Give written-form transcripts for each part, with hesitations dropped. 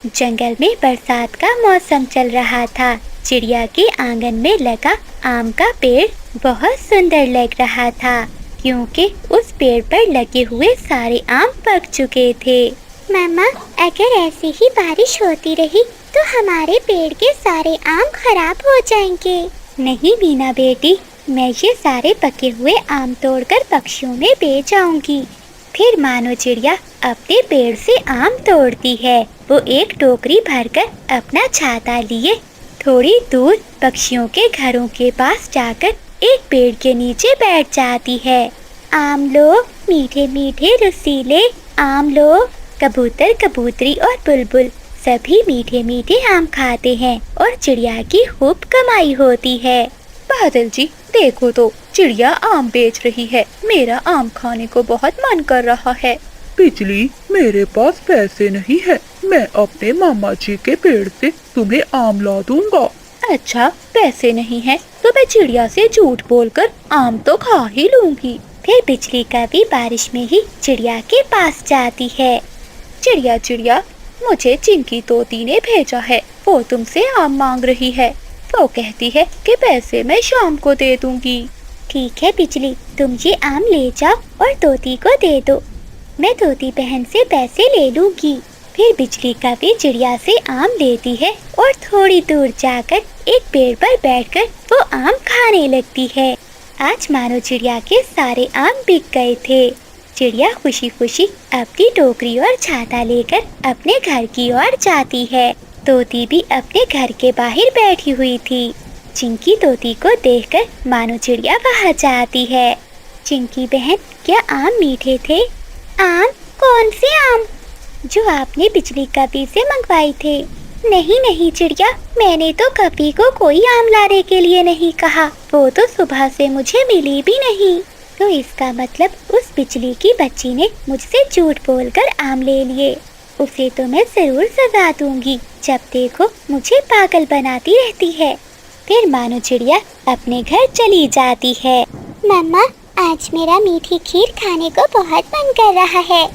जंगल में बरसात का मौसम चल रहा था। चिड़िया के आंगन में लगा आम का पेड़ बहुत सुंदर लग रहा था, क्योंकि उस पेड़ पर लगे हुए सारे आम पक चुके थे। मामा, अगर ऐसे ही बारिश होती रही तो हमारे पेड़ के सारे आम खराब हो जाएंगे। नहीं मीना बेटी, मैं ये सारे पके हुए आम तोड़कर पक्षियों में बेच आऊंगी। फिर मानो चिड़िया अपने पेड़ से आम तोड़ती है। वो एक टोकरी भरकर अपना छाता लिए थोड़ी दूर पक्षियों के घरों के पास जाकर एक पेड़ के नीचे बैठ जाती है। आम लो मीठे मीठे रसीले आम लो। कबूतर, कबूतरी और बुलबुल सभी मीठे मीठे आम खाते हैं और चिड़िया की खूब कमाई होती है। बादल जी, देखो तो चिड़िया आम बेच रही है। मेरा आम खाने को बहुत मन कर रहा है। बिजली, मेरे पास पैसे नहीं है। मैं अपने मामा जी के पेड़ से तुम्हें आम ला दूंगा। अच्छा, पैसे नहीं है तो मैं चिड़िया से झूठ बोलकर आम तो खा ही लूंगी। फिर बिजली का भी बारिश में ही चिड़िया के पास जाती है। चिड़िया चिड़िया, मुझे चिंकी तोती ने भेजा है। वो तुमसे आम मांग रही है। वो कहती है कि पैसे मैं शाम को दे दूंगी। ठीक है बिजली, तुम ये आम ले जाओ और तोती को दे दो। मैं तोती बहन से पैसे ले लूंगी। फिर बिजली का भी चिड़िया से आम लेती है और थोड़ी दूर जाकर एक पेड़ पर बैठकर वो आम खाने लगती है। आज मानो चिड़िया के सारे आम बिक गए थे। चिड़िया खुशी खुशी अपनी टोकरी और छाता लेकर अपने घर की ओर जाती है। तोती भी अपने घर के बाहर बैठी हुई थी। चिंकी तोती को देखकर मानो चिड़िया वहाँ जाती है। चिंकी बहन, क्या आम मीठे थे? आम? कौन से आम? जो आपने बिजली कपी से मंगवाई थे। नहीं नहीं चिड़िया, मैंने तो कपी को कोई आम लाने के लिए नहीं कहा। वो तो सुबह से मुझे मिली भी नहीं। तो इसका मतलब उस बिजली की बच्ची ने मुझसे झूठ बोलकर आम ले लिए। उसे तो मैं जरूर सजा दूंगी। जब देखो मुझे पागल बनाती रहती है। फिर मानो चिड़िया अपने घर चली जाती है। मम्मा, आज मेरा मीठी खीर खाने को बहुत मन कर रहा है।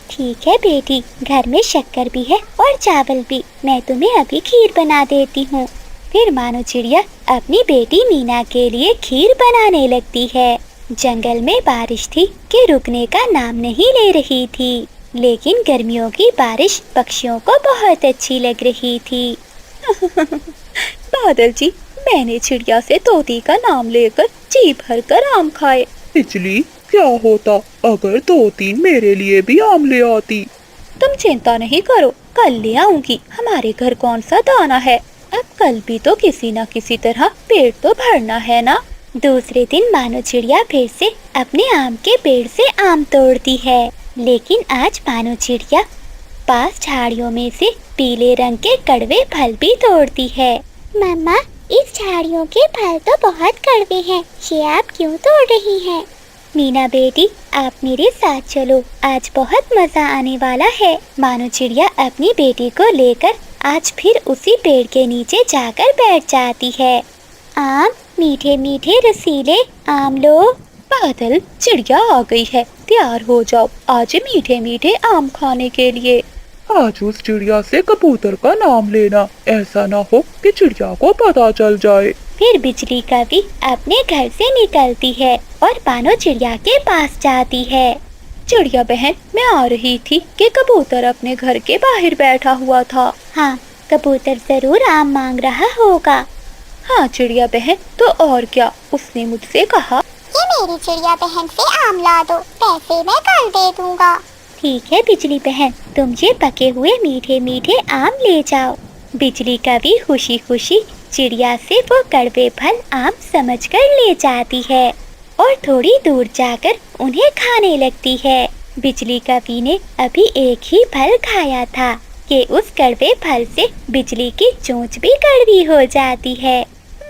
ठीक है बेटी, घर में शक्कर भी है और चावल भी। मैं तुम्हें अभी खीर बना देती हूँ। फिर मानो चिड़िया अपनी बेटी मीना के लिए खीर बनाने लगती है। जंगल में बारिश थी कि रुकने का नाम नहीं ले रही थी, लेकिन गर्मियों की बारिश पक्षियों को बहुत अच्छी लग रही थी। बादल जी, मैंने चिड़िया से तोती का नाम लेकर जी भर कर आम खाए। बिजली, क्या होता अगर 2-3 मेरे लिए भी आम ले आती? तुम चिंता नहीं करो, कल ले आऊंगी। हमारे घर कौन सा दाना है। अब कल भी तो किसी न किसी तरह पेट तो भरना है ना। दूसरे दिन मानो चिड़िया फिर से अपने आम के पेड़ से आम तोड़ती है, लेकिन आज मानो चिड़िया पास झाड़ियों में से पीले रंग के कड़वे फल भी तोड़ती है। मम्मा, इस झाड़ियों के फल तो बहुत कड़वे हैं। ये आप क्यों तोड़ रही हैं? मीना बेटी, आप मेरे साथ चलो, आज बहुत मजा आने वाला है। मानो चिड़िया अपनी बेटी को लेकर आज फिर उसी पेड़ के नीचे जाकर बैठ जाती है। आम, मीठे मीठे रसीले आम लो। बादल, चिड़िया आ गई है, तैयार हो जाओ आज मीठे मीठे आम खाने के लिए। आज उस चिड़िया से कबूतर का नाम लेना, ऐसा ना हो कि चिड़िया को पता चल जाए। फिर बिजली का भी अपने घर से निकलती है और मानो चिड़िया के पास जाती है। चिड़िया बहन, मैं आ रही थी कि कबूतर अपने घर के बाहर बैठा हुआ था। हाँ, कबूतर जरूर आम मांग रहा होगा। हाँ चिड़िया बहन, तो और क्या। उसने मुझसे कहा, ये मेरी चिड़िया बहन से आम ला दो, पैसे मैं कल दे दूंगा। ठीक है बिजली बहन, तुम ये पके हुए मीठे मीठे आम ले जाओ। बिजली का भी खुशी खुशी चिड़िया से वो कड़वे फल आम समझकर ले जाती है और थोड़ी दूर जाकर उन्हें खाने लगती है। बिजली का भी ने अभी एक ही फल खाया था कि उस कड़वे फल से बिजली की चोंच भी कड़वी हो जाती है।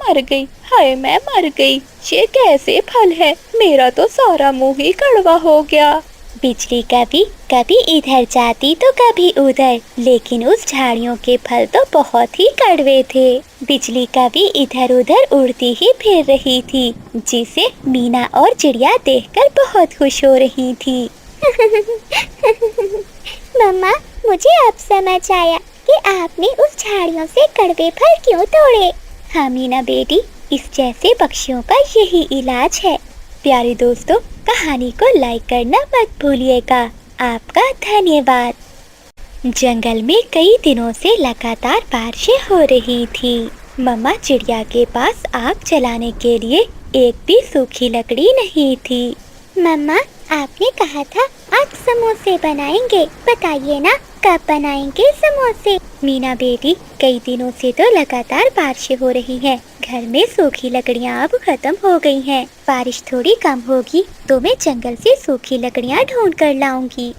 मर गई, हाय मैं मर गई। ये कैसे फल है, मेरा तो सारा मुंह ही कड़वा हो गया। बिजली कभी इधर जाती तो कभी उधर, लेकिन उस झाड़ियों के फल तो बहुत ही कड़वे थे। बिजली कभी इधर उधर उड़ती ही फिर रही थी, जिसे मीना और चिड़िया देखकर बहुत खुश हो रही थी। मम्मा, मुझे अब समझ आया कि कि आपने उस झाड़ियों से कड़वे फल क्यों तोड़े? हाँ मीना बेटी, इस जैसे पक्षियों का यही इलाज है। प्यारे दोस्तों, कहानी को लाइक करना मत भूलिएगा। आपका धन्यवाद। जंगल में कई दिनों से लगातार बारिशें हो रही थी। मम्मा चिड़िया के पास आग जलाने के लिए एक भी सूखी लकड़ी नहीं थी। मम्मा, आपने कहा था आज समोसे बनाएंगे, बताइए ना कब बनाएंगे समोसे? मीना बेटी, कई दिनों से तो लगातार बारिशें हो रही हैं। घर में सूखी लकड़ियाँ अब खत्म हो गई हैं। बारिश थोड़ी कम होगी तो मैं जंगल से सूखी लकड़ियाँ ढूंढ कर लाऊंगी।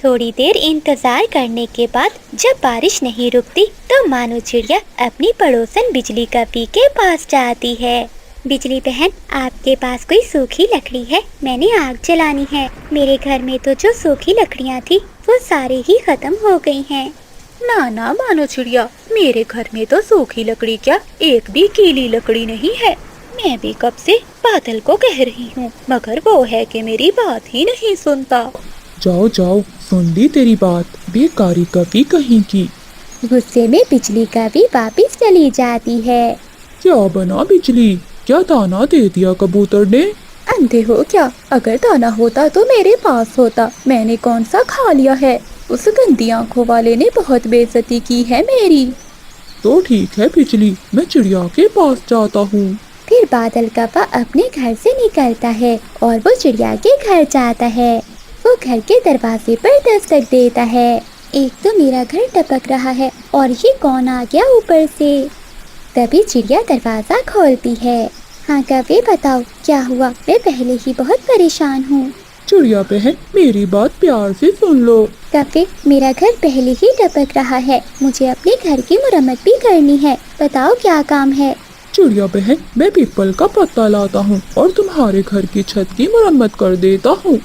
थोड़ी देर इंतजार करने के बाद जब बारिश नहीं रुकती तो मानो चिड़िया अपनी पड़ोसन बिजली कपी के पास जाती है। बिजली बहन, आपके पास कोई सूखी लकड़ी है? मैंने आग जलानी है। मेरे घर में तो जो सूखी लकड़ियाँ थी वो सारे ही खत्म हो गई हैं। ना ना मानो चिड़िया, मेरे घर में तो सूखी लकड़ी क्या, एक भी गीली लकड़ी नहीं है। मैं भी कब से बादल को कह रही हूँ, मगर वो है कि मेरी बात ही नहीं सुनता। जाओ जाओ, सुन ली तेरी बात, बेकारी कभी कहीं की। गुस्से में बिजली कभी वापिस चली जाती है। क्या बना बिजली? क्या दाना दे दिया कबूतर ने? अंधे हो क्या? अगर दाना होता तो मेरे पास होता, मैंने कौन सा खा लिया है। उस गंदी आंखों वाले ने बहुत बेइज्जती की है मेरी। तो ठीक है बिजली, मैं चिड़िया के पास जाता हूँ। फिर बादल कौवा अपने घर से निकलता है और वो चिड़िया के घर जाता है। वो घर के दरवाजे पर दस्तक देता है। एक तो मेरा घर टपक रहा है और ये कौन आ गया ऊपर से? तभी चिड़िया दरवाजा खोलती है। हाँ कौवे, बताओ क्या हुआ? मैं पहले ही बहुत परेशान हूँ। चिड़िया बहन, मेरी बात प्यार से सुन लो। कौवे, मेरा घर पहले ही टपक रहा है, मुझे अपने घर की मरम्मत भी करनी है। बताओ क्या काम है? चिड़िया बहन, मैं पीपल का पत्ता लाता हूँ और तुम्हारे घर की छत की मरम्मत कर देता हूँ,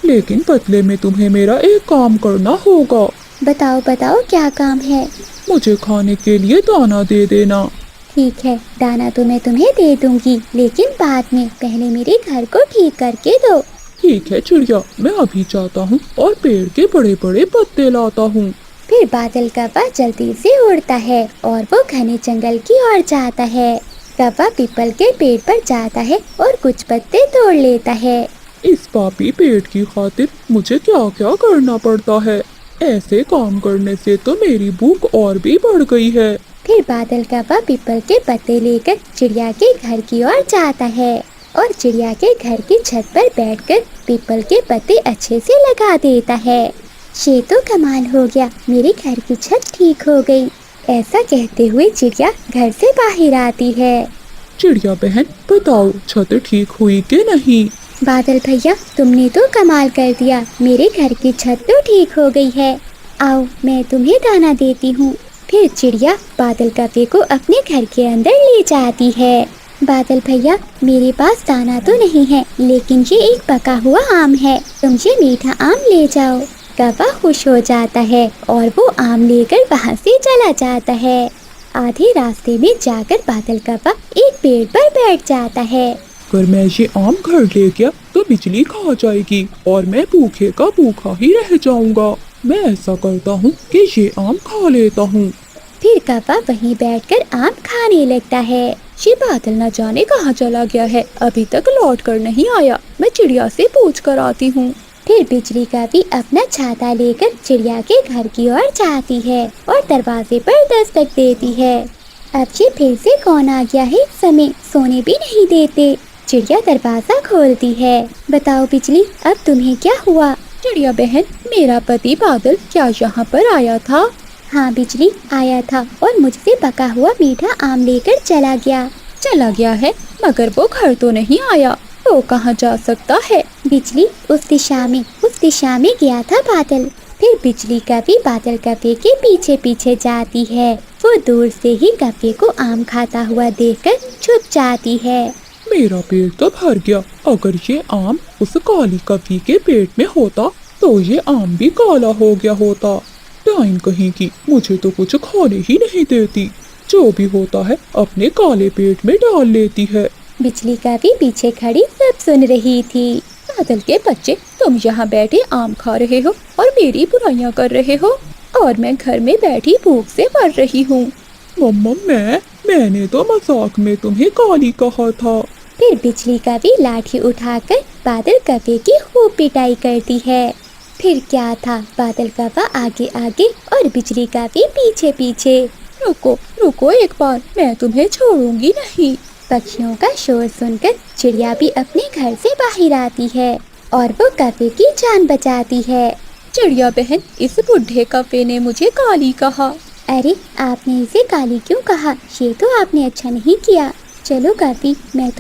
लेकिन बदले में तुम्हें मेरा एक काम करना होगा। बताओ बताओ क्या काम है? मुझे खाने के लिए दाना दे देना। ठीक है, दाना तो मैं तुम्हें दे दूंगी, लेकिन बाद में। पहले मेरे घर को ठीक करके दो। ठीक है चिड़िया, मैं अभी जाता हूँ और पेड़ के बड़े बड़े पत्ते लाता हूँ। फिर बादल कौवा जल्दी से उड़ता है और वो घने जंगल की ओर जाता है। कौवा पीपल के पेड़ पर जाता है और कुछ पत्ते तोड़ लेता है। इस पापी पेड़ की खातिर मुझे क्या क्या करना पड़ता है। ऐसे काम करने से तो मेरी भूख और भी बढ़ गई है। फिर बादल कौवा पीपल के पत्ते लेकर चिड़िया के घर की ओर जाता है और चिड़िया के घर की छत पर बैठकर पीपल के पत्ते अच्छे से लगा देता है। ये तो कमाल हो गया, मेरे घर की छत ठीक हो गई। ऐसा कहते हुए चिड़िया घर से बाहर आती है। चिड़िया बहन, बताओ छत ठीक हुई कि नहीं? बादल भैया, तुमने तो कमाल कर दिया, मेरे घर की छत तो ठीक हो गई है। आओ मैं तुम्हें दाना देती हूँ। फिर चिड़िया बादल कौवे को अपने घर के अंदर ले जाती है। बादल भैया, मेरे पास दाना तो नहीं है, लेकिन ये एक पका हुआ आम है, तुम ये मीठा आम ले जाओ। कौवा खुश हो जाता है और वो आम लेकर वहाँ से चला जाता है। आधे रास्ते में जाकर बादल कौवा एक पेड़ पर बैठ जाता है। अगर मैं ये आम घर ले गया तो बिजली खा जाएगी और मैं भूखे का भूखा ही रह जाऊंगा। मैं ऐसा करता हूँ कि ये आम खा लेता हूँ। फिर कौवा वहीं बैठकर आम खाने लगता है। ये बादल न जाने कहाँ चला गया है, अभी तक लौट कर नहीं आया। मैं चिड़िया से पूछ कर आती हूँ। फिर बिजली कौवी अपना छाता लेकर चिड़िया के घर की ओर जाती है और दरवाजे पर दस्तक देती है। अब ये फिर से कौन आ गया है? इस समय सोने भी नहीं देते। चिड़िया दरवाजा खोलती है। बताओ बिजली, अब तुम्हें क्या हुआ? चिड़िया बहन, मेरा पति बादल क्या यहाँ पर आया था? हाँ बिजली, आया था और मुझसे पका हुआ मीठा आम लेकर चला गया। चला गया है, मगर वो घर तो नहीं आया। वो कहाँ जा सकता है? बिजली, उस दिशा में गया था बादल। फिर बिजली कौवी बादल कौवे के पीछे पीछे जाती है। वो दूर से ही कौवे को आम खाता हुआ देखकर छुप जाती है। मेरा पेट तो भर गया। अगर ये आम उस काली कौवी के पेट में होता तो ये आम भी काला हो गया होता। टाइम कहीं की, मुझे तो कुछ खाने ही नहीं देती। जो भी होता है अपने काले पेट में डाल लेती है। बिजली कौवी पीछे खड़ी सब सुन रही थी। बादल के बच्चे, तुम यहाँ बैठे आम खा रहे हो और मेरी बुराइयां कर रहे हो। और मैं घर में बैठी भूख से मर रही हूँ। मम्मा मैंने तो मजाक में तुम्हें काली कहा था। फिर बिजली कवि लाठी उठाकर बादल कव्वे की खूब पिटाई करती है। फिर क्या था, बादल कव्वा आगे आगे और बिजली कवि पीछे पीछे। रुको एक बार, मैं तुम्हें छोड़ूंगी नहीं। पक्षियों का शोर सुनकर चिड़िया भी अपने घर से बाहर आती है और वो कव्वे की जान बचाती है। चिड़िया बहन, इस बुढ़े कव्वे ने मुझे काली कहा। अरे आपने इसे काली क्यों कहा? ये तो आपने अच्छा नहीं किया। चलो कवि, मैं